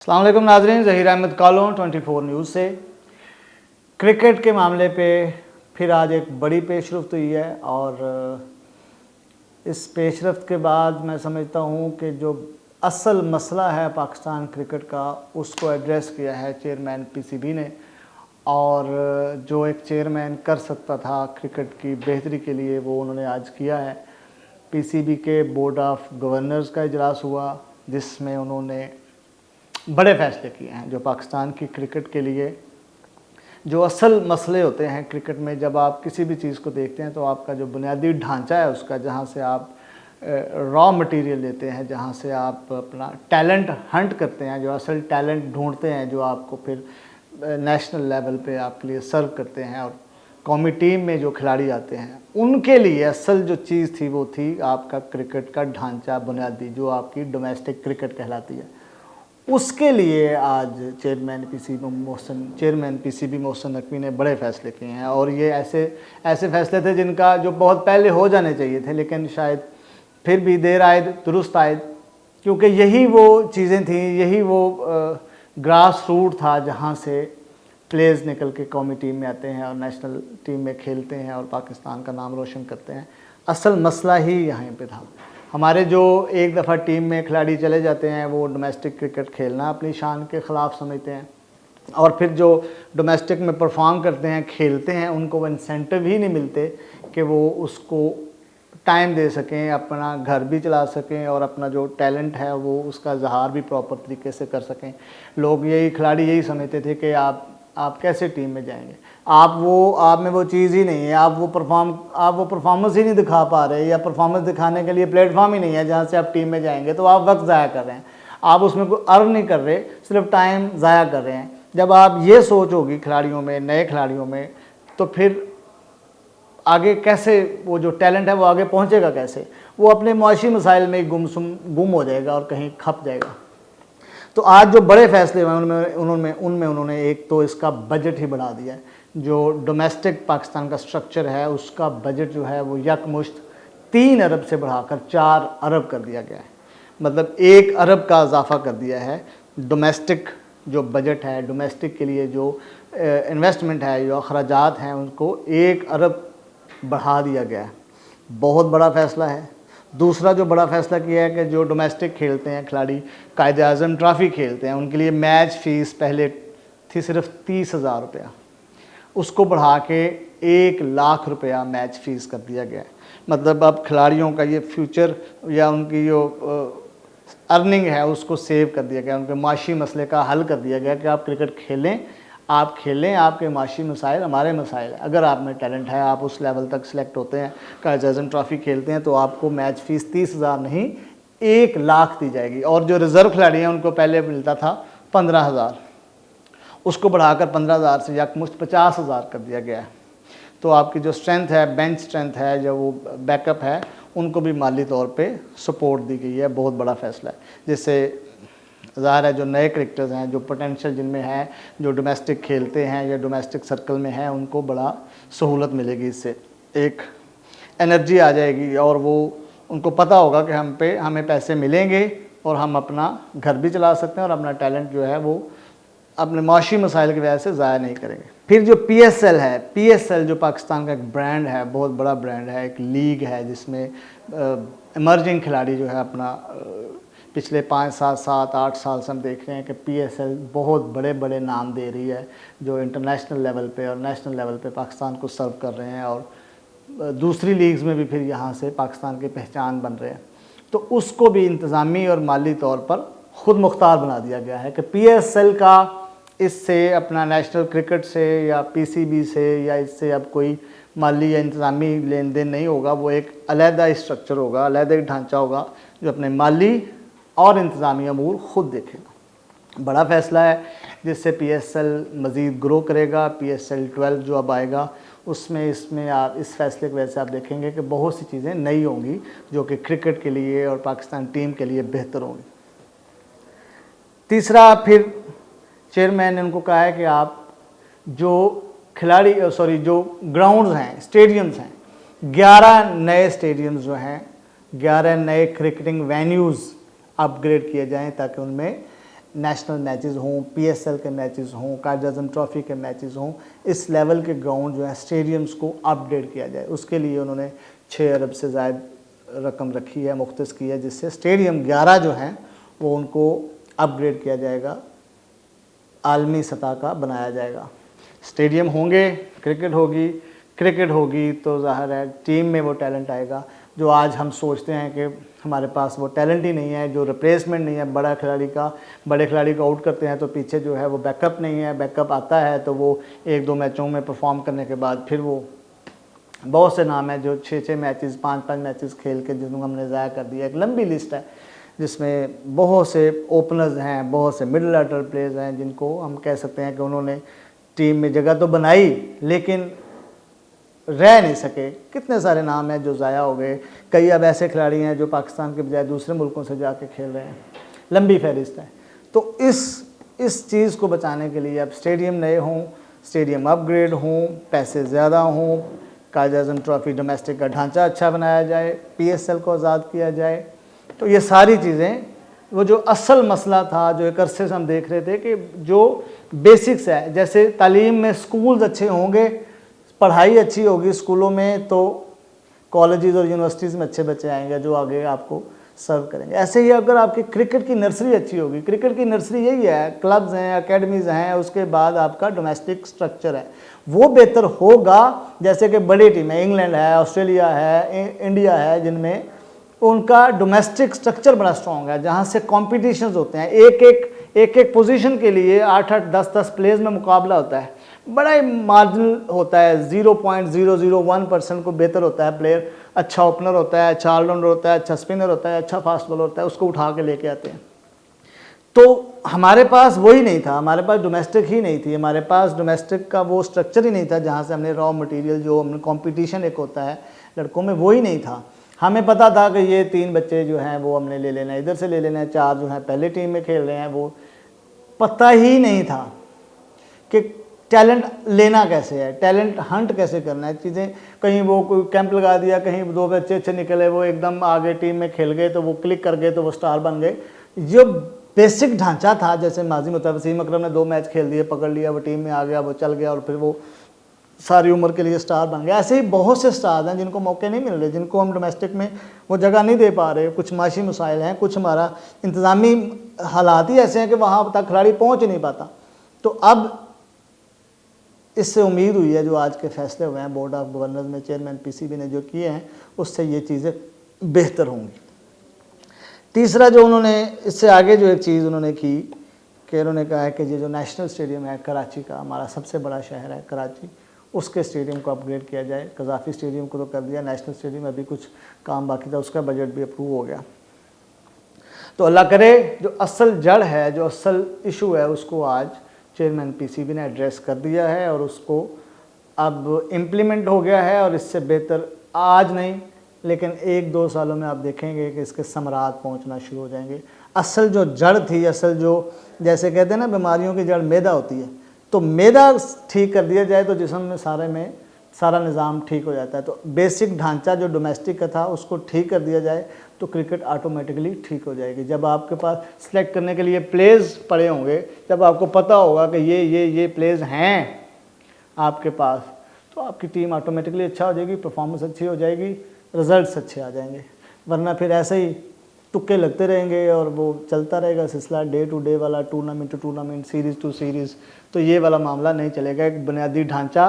अस्सलाम वालेकुम नाज़रीन, ज़हीर अहमद कालों 24 न्यूज़ से। क्रिकेट के मामले पे फिर आज एक बड़ी पेशरफ्त हुई है और इस पेशरफ्त के बाद मैं समझता हूँ कि जो असल मसला है पाकिस्तान क्रिकेट का उसको एड्रेस किया है चेयरमैन पीसीबी ने। और जो एक चेयरमैन कर सकता था क्रिकेट की बेहतरी के लिए वो उन्होंने आज किया है। पीसीबी के बोर्ड ऑफ गवर्नर्स का इजलास हुआ जिसमें उन्होंने बड़े फैसले किए हैं जो पाकिस्तान की क्रिकेट के लिए जो असल मसले होते हैं क्रिकेट में। जब आप किसी भी चीज़ को देखते हैं तो आपका जो बुनियादी ढांचा है उसका, जहाँ से आप रॉ मटेरियल लेते हैं, जहाँ से आप अपना टैलेंट हंट करते हैं, जो असल टैलेंट ढूंढते हैं, जो आपको फिर नेशनल लेवल पे आपके लिए सर्व करते हैं और कौमी टीम में जो खिलाड़ी आते हैं उनके लिए असल जो चीज़ थी वो थी आपका क्रिकेट का ढांचा बुनियादी, जो आपकी डोमेस्टिक क्रिकेट कहलाती है। उसके लिए आज चेयरमैन पीसीबी मोहसिन नकवी ने बड़े फ़ैसले किए हैं। और ये ऐसे फ़ैसले थे जिनका जो बहुत पहले हो जाने चाहिए थे, लेकिन शायद फिर भी देर आयद दुरुस्त आयद, क्योंकि यही वो चीज़ें थी, यही वो ग्रास रूट था जहाँ से प्लेयर्स निकल के कौमी टीम में आते हैं और नेशनल टीम में खेलते हैं और पाकिस्तान का नाम रोशन करते हैं। असल मसला ही यहाँ पे था। हमारे जो एक दफ़ा टीम में खिलाड़ी चले जाते हैं वो डोमेस्टिक क्रिकेट खेलना अपनी शान के ख़िलाफ़ समझते हैं, और फिर जो डोमेस्टिक में परफॉर्म करते हैं, खेलते हैं, उनको वो इंसेंटिव ही नहीं मिलते कि वो उसको टाइम दे सकें, अपना घर भी चला सकें और अपना जो टैलेंट है वो उसका इज़हार भी प्रॉपर तरीके से कर सकें। लोग खिलाड़ी यही समझते थे कि आप कैसे टीम में जाएंगे, आप में वो चीज़ ही नहीं है, आप वो परफॉर्मेंस ही नहीं दिखा पा रहे, या परफॉर्मेंस दिखाने के लिए प्लेटफॉर्म ही नहीं है जहाँ से आप टीम में जाएंगे, तो आप वक्त ज़ाया कर रहे हैं, आप उसमें कोई अर्न नहीं कर रहे, सिर्फ टाइम ज़ाया कर रहे हैं। जब आप ये सोच होगी खिलाड़ियों में, नए खिलाड़ियों में, तो फिर आगे कैसे वो जो टैलेंट है वो आगे पहुँचेगा कैसे? वो अपने मुआशी मसाइल में गुम हो जाएगा और कहीं खप जाएगा। तो आज जो बड़े फैसले हुए उनमें उन्होंने एक तो इसका बजट ही बढ़ा दिया है। जो डोमेस्टिक पाकिस्तान का स्ट्रक्चर है उसका बजट जो है वो यकमुश्त 3 अरब से बढ़ाकर 4 अरब कर दिया गया है। मतलब 1 अरब का इजाफा कर दिया है। डोमेस्टिक जो बजट है, डोमेस्टिक के लिए जो इन्वेस्टमेंट है, जो अखराजात हैं, उनको 1 अरब बढ़ा दिया गया है। बहुत बड़ा फ़ैसला है। दूसरा जो बड़ा फ़ैसला किया है कि जो डोमेस्टिक खेलते हैं खिलाड़ी, कायदे आज़म ट्रॉफ़ी खेलते हैं, उनके लिए मैच फ़ीस पहले थी सिर्फ 30,000 रुपया, उसको बढ़ा के 1 लाख रुपया मैच फ़ीस कर दिया गया है। मतलब अब खिलाड़ियों का ये फ्यूचर या उनकी जो अर्निंग है उसको सेव कर दिया गया, उनके माशी मसले का हल कर दिया गया कि आप क्रिकेट खेलें, आपके माशी मसाइल हमारे मसाइल हैं। अगर आप में टैलेंट है, आप उस लेवल तक सेलेक्ट होते हैं, कायदे आज़म ट्रॉफ़ी खेलते हैं, तो आपको मैच फ़ीस 30,000 नहीं 1 लाख दी जाएगी। और जो रिज़र्व खिलाड़ी हैं उनको पहले मिलता था 15,000, उसको बढ़ाकर 15,000 से यकमुश्त 50,000 कर दिया गया है। तो आपकी जो स्ट्रेंथ है, बेंच स्ट्रेंथ है, जो वो बैकअप है, उनको भी माली तौर पे सपोर्ट दी गई है। बहुत बड़ा फ़ैसला है, जिससे ज़ाहिर है जो नए क्रिकेटर्स हैं, जो पोटेंशियल जिनमें है, जो डोमेस्टिक खेलते हैं या डोमेस्टिक सर्कल में हैं, उनको बड़ा सहूलत मिलेगी। इससे एक एनर्जी आ जाएगी और वो उनको पता होगा कि हमें पैसे मिलेंगे और हम अपना घर भी चला सकते हैं और अपना टैलेंट जो है वो अपने माशी मसाइल की वजह से ज़ाया नहीं करेंगे। फिर जो PSL है, PSL जो पाकिस्तान का एक ब्रांड है, बहुत बड़ा ब्रांड है, एक लीग है जिसमें इमर्जिंग खिलाड़ी जो है अपना पिछले 5 साल 7 8 साल से हम देख रहे हैं कि PSL बहुत बड़े बड़े नाम दे रही है, जो इंटरनेशनल लेवल पे और नेशनल लेवल पे पाकिस्तान को सर्व कर रहे हैं, और दूसरी लीग्स में भी फिर यहाँ से पाकिस्तान की पहचान बन रहे हैं। तो उसको भी इंतज़ामी और माली तौर पर ख़ुद मुख्तार बना दिया गया है कि PSL का इससे अपना नेशनल क्रिकेट से या PCB से या इससे अब कोई माली या इंतज़ामी लेन देन नहीं होगा। वो एक अलहदा स्ट्रक्चर होगा, अलहदा ढांचा होगा जो अपने माली और इंतज़ामी अमूर ख़ुद देखेगा। बड़ा फ़ैसला है जिससे PSL मज़ीद ग्रो करेगा। PSL 12 जो अब आएगा इसमें आप इस फ़ैसले की वजह से आप देखेंगे कि बहुत सी चीज़ें नई होंगी जो कि क्रिकेट के लिए और पाकिस्तान टीम के लिए बेहतर होंगी। तीसरा, फिर चेयरमैन ने उनको कहा है कि आप जो ग्राउंड्स हैं, स्टेडियम्स हैं, 11 नए स्टेडियम्स जो हैं, 11 नए क्रिकेटिंग वेन्यूज़ अपग्रेड किए जाएं ताकि उनमें नेशनल मैचेस हों, पीएसएल के मैचेस हों, कायद आज़म ट्रॉफ़ी के मैचेस हों, इस लेवल के ग्राउंड जो है स्टेडियम्स को अपडेट किया जाए। उसके लिए उन्होंने 6 अरब से ज़ायद रकम रखी है, मुख्तस की है, जिससे स्टेडियम 11 जो हैं वो उनको अपग्रेड किया जाएगा, आलमी सतह का बनाया जाएगा। स्टेडियम होंगे, क्रिकेट होगी तो ज़ाहिर है टीम में वो टैलेंट आएगा। जो आज हम सोचते हैं कि हमारे पास वो टैलेंट ही नहीं है, जो रिप्लेसमेंट नहीं है बड़े खिलाड़ी को आउट करते हैं तो पीछे जो है वो बैकअप नहीं है, बैकअप आता है तो वो 1-2 मैचों में परफॉर्म करने के बाद फिर वो बहुत से नाम हैं जो 6-6 मैचेस 5-5 मैचेस खेल के जिनको हमने ज़ाया कर दिया। एक लंबी लिस्ट है जिसमें बहुत से ओपनर्स हैं, बहुत से मिडल ऑर्डर प्लेयर्स हैं जिनको हम कह सकते हैं कि उन्होंने टीम में जगह तो बनाई लेकिन रह नहीं सके। कितने सारे नाम हैं जो ज़ाया हो गए। कई अब ऐसे खिलाड़ी हैं जो पाकिस्तान के बजाय दूसरे मुल्कों से जाके खेल रहे हैं। लंबी फहरिस्त है। तो इस चीज़ को बचाने के लिए अब स्टेडियम नए हों, स्टेडियम अपग्रेड हों, पैसे ज़्यादा हों, कायद आज़म ट्रॉफ़ी डोमेस्टिक का ढांचा अच्छा बनाया जाए, पीएसएल को आज़ाद किया जाए। तो ये सारी चीज़ें, वो जो असल मसला था जो एक अरसे से हम देख रहे थे कि जो बेसिक्स है, जैसे तालीम में स्कूल्स अच्छे होंगे, पढ़ाई अच्छी होगी स्कूलों में तो कॉलेजेस और यूनिवर्सिटीज़ में अच्छे बच्चे आएंगे जो आगे आपको सर्व करेंगे। ऐसे ही अगर आपकी क्रिकेट की नर्सरी अच्छी होगी, क्रिकेट की नर्सरी यही है, क्लब्स हैं, एकेडमीज़ हैं, उसके बाद आपका डोमेस्टिक स्ट्रक्चर है, वो बेहतर होगा। जैसे कि बड़ी टीमें इंग्लैंड है, ऑस्ट्रेलिया है, इंडिया है, जिनमें उनका डोमेस्टिक स्ट्रक्चर बड़ा स्ट्रॉन्ग है, जहाँ से कॉम्पिटिशन्स होते हैं, एक एक पोजीशन के लिए 8-8 10-10 प्लेयर्स में मुकाबला होता है, बड़ा ही मार्जिनल होता है, 0.001% को बेहतर होता है प्लेयर। अच्छा ओपनर होता है, अच्छा ऑलराउंडर होता है, अच्छा स्पिनर होता है, अच्छा फास्ट बॉलर होता है, उसको उठा के लेके आते हैं। तो हमारे पास वही नहीं था, हमारे पास डोमेस्टिक ही नहीं थी, हमारे पास डोमेस्टिक का वो स्ट्रक्चर ही नहीं था जहाँ से हमने रॉ मटेरियल, जो हमने कंपटीशन एक होता है लड़कों में, वो ही नहीं था। हमें पता था कि ये 3 बच्चे जो हैं वो हमने ले लेना है, इधर से ले लेना है, 4 जो हैं पहले टीम में खेल रहे हैं। वो पता ही नहीं था कि टैलेंट लेना कैसे है, टैलेंट हंट कैसे करना है। चीज़ें कहीं वो कोई कैंप लगा दिया, कहीं 2 बच्चे अच्छे निकले, वो एकदम आगे टीम में खेल गए तो वो क्लिक कर गए तो वो स्टार बन गए। जो बेसिक ढांचा था, जैसे माजी में वसीम अकरम ने 2 मैच खेल दिए, पकड़ लिया, वो टीम में आ गया, वो चल गया और फिर वो सारी उम्र के लिए स्टार बन गया। ऐसे ही बहुत से स्टार हैं जिनको मौके नहीं मिल रहे, जिनको हम डोमेस्टिक में वो जगह नहीं दे पा रहे। कुछ माशी मसाइल हैं, कुछ हमारा इंतज़ामी हालात ही ऐसे हैं कि वहाँ तक खिलाड़ी पहुँच नहीं पाता। तो अब इससे उम्मीद हुई है, जो आज के फैसले हुए हैं बोर्ड ऑफ गवर्नर्स में, चेयरमैन पीसीबी ने जो किए हैं, उससे ये चीज़ें बेहतर होंगी। तीसरा जो उन्होंने इससे आगे जो एक चीज़ उन्होंने की कि उन्होंने कहा है कि ये जो नेशनल स्टेडियम है कराची का, हमारा सबसे बड़ा शहर है कराची, उसके स्टेडियम को अपग्रेड किया जाए। कज़ाफ़ी स्टेडियम को तो कर दिया, नेशनल स्टेडियम अभी कुछ काम बाकी था, उसका बजट भी अप्रूव हो गया। तो अल्लाह करे जो असल जड़ है, जो असल इशू है, उसको आज चेयरमैन पीसीबी ने एड्रेस कर दिया है और उसको अब इम्प्लीमेंट हो गया है। और इससे बेहतर आज नहीं लेकिन 1-2 सालों में आप देखेंगे कि इसके समरात पहुंचना शुरू हो जाएंगे। असल जो जड़ थी, असल जो जैसे कहते हैं ना बीमारियों की जड़ मैदा होती है, तो मैदा ठीक कर दिया जाए तो जिस्म में सारा निज़ाम ठीक हो जाता है। तो बेसिक ढांचा जो डोमेस्टिक का था उसको ठीक कर दिया जाए तो क्रिकेट ऑटोमेटिकली ठीक हो जाएगी। जब आपके पास सिलेक्ट करने के लिए प्लेयर्स पड़े होंगे, जब आपको पता होगा कि ये प्लेयर्स हैं आपके पास, तो आपकी टीम ऑटोमेटिकली अच्छा हो जाएगी, परफॉर्मेंस अच्छी हो जाएगी, रिजल्ट्स अच्छे आ जाएंगे। वरना फिर ऐसे ही तुक्के लगते रहेंगे और वो चलता रहेगा सिलसिला, डे टू डे वाला, tournament to tournament, series to series, तो ये वाला मामला नहीं चलेगा। एक बुनियादी ढांचा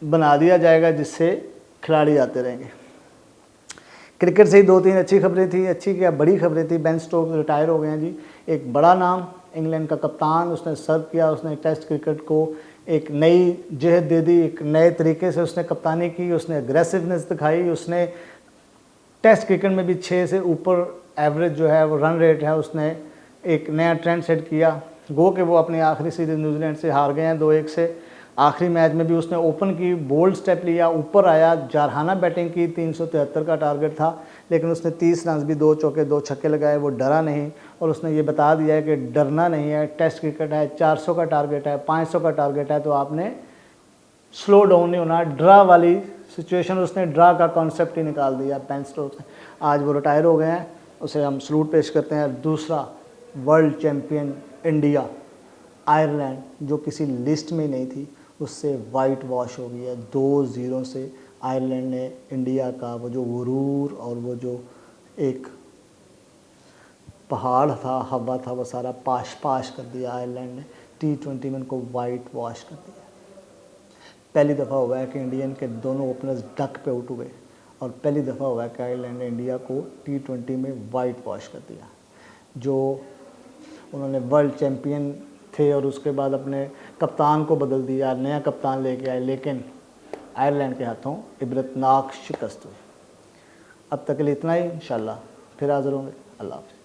बना दिया जाएगा जिससे खिलाड़ी आते रहेंगे। क्रिकेट से ही 2-3 अच्छी खबरें थी, अच्छी क्या बड़ी खबरें थी। बेन स्टोक्स रिटायर हो गए हैं जी, एक बड़ा नाम, इंग्लैंड का कप्तान, उसने सर्व किया, उसने टेस्ट क्रिकेट को एक नई जहद दे दी, एक नए तरीके से उसने कप्तानी की, उसने एग्रेसिवनेस दिखाई, उसने टेस्ट क्रिकेट में भी 6 से ऊपर एवरेज जो है वो रन रेट है, उसने एक नया ट्रेंड सेट किया। गो कि वो अपनी आखिरी सीरीज़ न्यूजीलैंड से हार गए हैं 2-1 से, आखिरी मैच में भी उसने ओपन की, बोल्ड स्टेप लिया, ऊपर आया, जारहाना बैटिंग की, 373 का टारगेट था, लेकिन उसने 30 रन भी, 2 चौके 2 छक्के लगाए, वो डरा नहीं। और उसने ये बता दिया है कि डरना नहीं है, टेस्ट क्रिकेट है, 400 का टारगेट है, 500 का टारगेट है, तो आपने स्लो डाउन नहीं होना। ड्रा वाली सिचुएशन, उसने ड्रा का कॉन्सेप्ट ही निकाल दिया बेन स्टोक्स ने। आज वो रिटायर हो गए हैं, उसे हम सलूट पेश करते हैं। दूसरा वर्ल्ड चैम्पियन इंडिया आयरलैंड जो किसी लिस्ट में नहीं थी उससे वाइट वॉश हो गई है। 2-0 से आयरलैंड ने इंडिया का वो जो गुरूर और वो जो एक पहाड़ था, हवा था, वो सारा पाश पाश कर दिया आयरलैंड ने। T20 में उनको वाइट वॉश कर दिया। पहली दफ़ा हुआ है कि इंडियन के दोनों ओपनर्स डक पे आउट हुए और पहली दफ़ा हुआ है कि आयरलैंड ने इंडिया को T20 में वाइट वॉश कर दिया। जो उन्होंने वर्ल्ड चैम्पियन थे और उसके बाद अपने कप्तान को बदल दिया, नया कप्तान लेके आए, लेकिन आयरलैंड के हाथों इबरतनाक शिकस्त हुई। अब तक के लिए इतना ही, इंशाल्लाह फिर हाज़िर होंगे। अल्लाह हाफ़िज़।